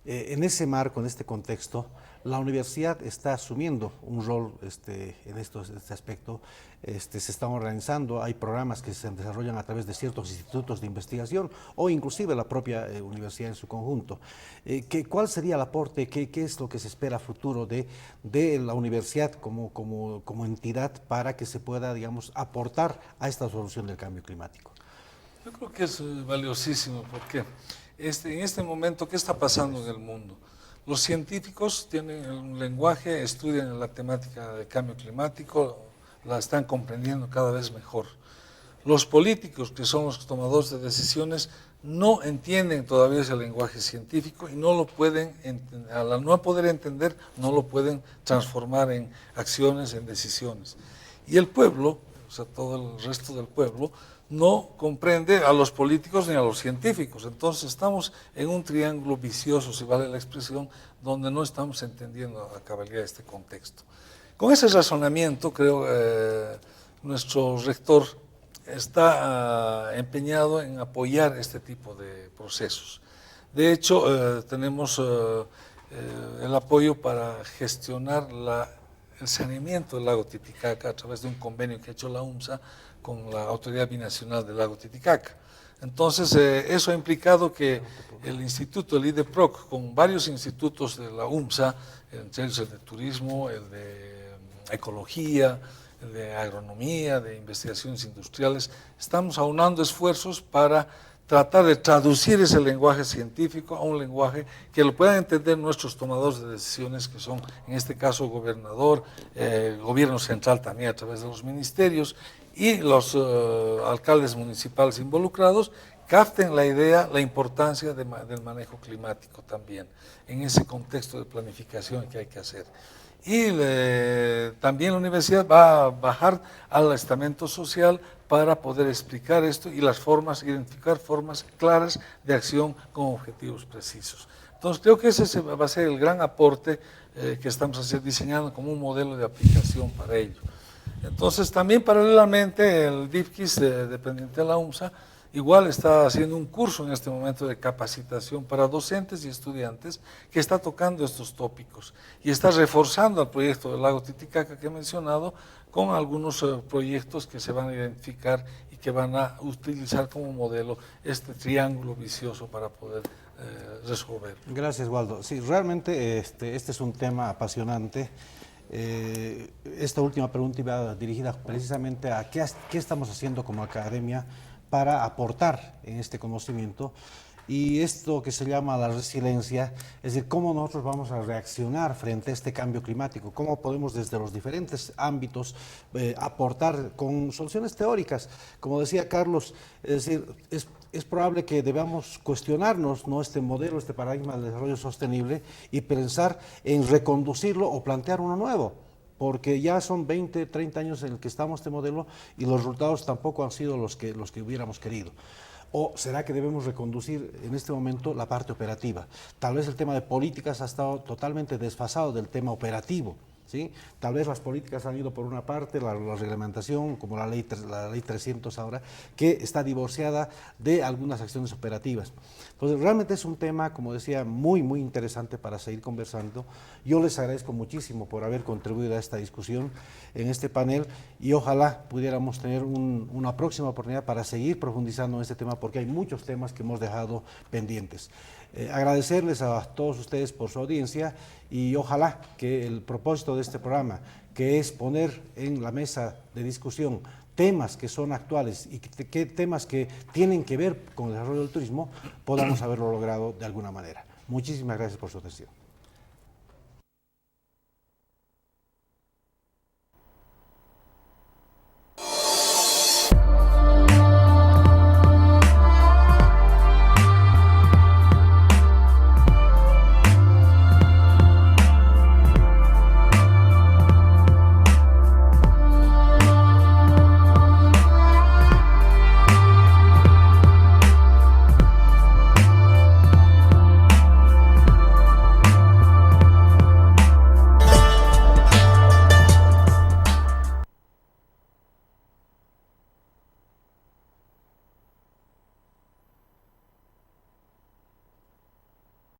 en ese marco, en este contexto, la universidad está asumiendo un rol en este aspecto. Se están organizando, hay programas que se desarrollan a través de ciertos institutos de investigación o inclusive la propia universidad en su conjunto. ¿Cuál sería el aporte, qué es lo que se espera a futuro de la universidad como entidad para que se pueda, digamos, aportar a esta solución del cambio climático? Yo creo que es valiosísimo porque en este momento, ¿qué está pasando en el mundo? Los científicos tienen un lenguaje, estudian la temática del cambio climático, la están comprendiendo cada vez mejor. Los políticos, que son los tomadores de decisiones, no entienden todavía ese lenguaje científico y no lo pueden, al no poder entender, no lo pueden transformar en acciones, en decisiones. Y el pueblo, o sea, todo el resto del pueblo, no comprende a los políticos ni a los científicos. Entonces estamos en un triángulo vicioso, si vale la expresión, donde no estamos entendiendo a cabalidad este contexto. Con ese razonamiento, creo, nuestro rector está empeñado en apoyar este tipo de procesos. De hecho, tenemos el apoyo para gestionar el saneamiento del lago Titicaca a través de un convenio que ha hecho la UNSA con la Autoridad Binacional del Lago Titicaca. Entonces, eso ha implicado que el instituto, el IDEPROC, con varios institutos de la UMSA, entre ellos el de turismo, el de ecología, el de agronomía, de investigaciones industriales, estamos aunando esfuerzos para tratar de traducir ese lenguaje científico a un lenguaje que lo puedan entender nuestros tomadores de decisiones, que son, en este caso, gobernador, gobierno central también a través de los ministerios, y los alcaldes municipales involucrados, capten la idea, la importancia del manejo climático también, en ese contexto de planificación que hay que hacer. Y también la universidad va a bajar al estamento social para poder explicar esto y las formas, identificar formas claras de acción con objetivos precisos. Entonces creo que ese va a ser el gran aporte que estamos diseñando como un modelo de aplicación para ello. Entonces también paralelamente el DIFKIS, dependiente de la UMSA, igual está haciendo un curso en este momento de capacitación para docentes y estudiantes que está tocando estos tópicos y está reforzando el proyecto del lago Titicaca que he mencionado con algunos proyectos que se van a identificar y que van a utilizar como modelo este triángulo vicioso para poder resolver. Gracias, Waldo. Sí, realmente este es un tema apasionante. Esta última pregunta iba dirigida precisamente a qué estamos haciendo como academia para aportar en este conocimiento y esto que se llama la resiliencia, es decir, cómo nosotros vamos a reaccionar frente a este cambio climático, cómo podemos desde los diferentes ámbitos aportar con soluciones teóricas. Como decía Carlos, es decir, es probable que debamos cuestionarnos, ¿no?, este modelo, este paradigma del desarrollo sostenible y pensar en reconducirlo o plantear uno nuevo, porque ya son 20, 30 años en el que estamos este modelo y los resultados tampoco han sido los que hubiéramos querido. ¿O será que debemos reconducir en este momento la parte operativa? Tal vez el tema de políticas ha estado totalmente desfasado del tema operativo, ¿sí? Tal vez las políticas han ido por una parte, la reglamentación, como la ley 300 ahora, que está divorciada de algunas acciones operativas. Entonces, realmente es un tema, como decía, muy, muy interesante para seguir conversando. Yo les agradezco muchísimo por haber contribuido a esta discusión en este panel y ojalá pudiéramos tener una próxima oportunidad para seguir profundizando en este tema, porque hay muchos temas que hemos dejado pendientes. Agradecerles a todos ustedes por su audiencia y ojalá que el propósito de este programa, que es poner en la mesa de discusión temas que son actuales y temas que tienen que ver con el desarrollo del turismo, podamos haberlo logrado de alguna manera. Muchísimas gracias por su atención.